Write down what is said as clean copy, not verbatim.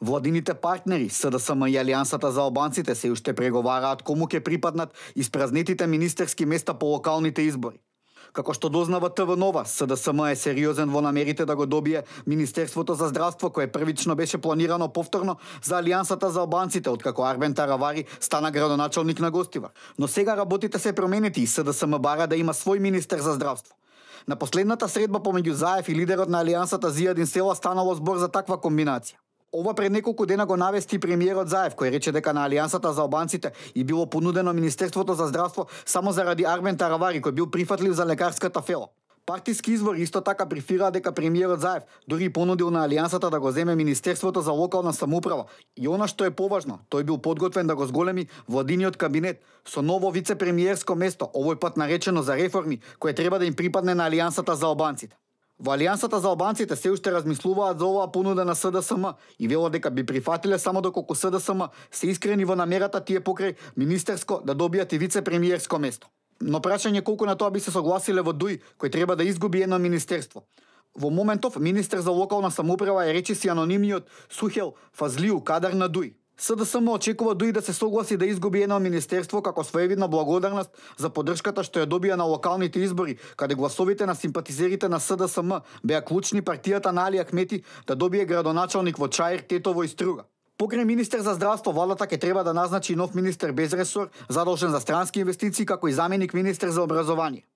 Владините партнери, СДСМ и Алијансата за албанците се уште преговараат кому ќе припаднат испразнетите министерски места по локалните избори. Како што дознава ТВ Нова, СДСМ е сериозен во намерите да го добие Министерството за здравство, кое првично беше планирано повторно за Алијансата за албанците, откако Арбен Таравари стана градоначалник на Гостивар. Но сега работите се променети и СДСМ бара да има свој министер за здравство. На последната средба помеѓу Заев и лидерот на Алијансата Зијадин Села станало збор за таква комбинација. Ова пред неколку дена го навести премиерот Заев, кој рече дека на Алијансата за албанците и било понудено Министерството за здравство само заради Арбен Таравари, кој бил прифатлив за лекарската фела. Партиски извори исто така прифираат дека премиерот Заев дури понудил на Алијансата да го земе Министерството за локална самоуправа. И она што е поважно, тој бил подготвен да го зголеми владиниот кабинет со ново вице-премиерско место, овој пат наречено за реформи, кое треба да им припадне на Алијансата за албанците. Во Алијансата за албанците се уште размислуваат за оваа понуда на СДСМ и велат дека би прифатиле само доколку СДСМ се искрени во намерата тие покрај министерско да добијат и вице-премиерско место. Но прашање колку на тоа би се согласиле во ДУИ, кој треба да изгуби едно министерство. Во моментов министер за локална самоуправа е речиси анонимниот Сухел Фазлиу, кадар на ДУИ. СДСМ очекува ДУИ да се согласи да изгуби едно министерство како своевидна благодарност за поддршката што ја добија на локалните избори, каде гласовите на симпатизерите на СДСМ беа клучни партијата на Али Ахмети да добие градоначалник во Чаир, Тетово и Струга. Покрај министер за здравство, владата ќе треба да назначи нов министер без ресор, задолжен за странски инвестиции, како и заменик министер за образование.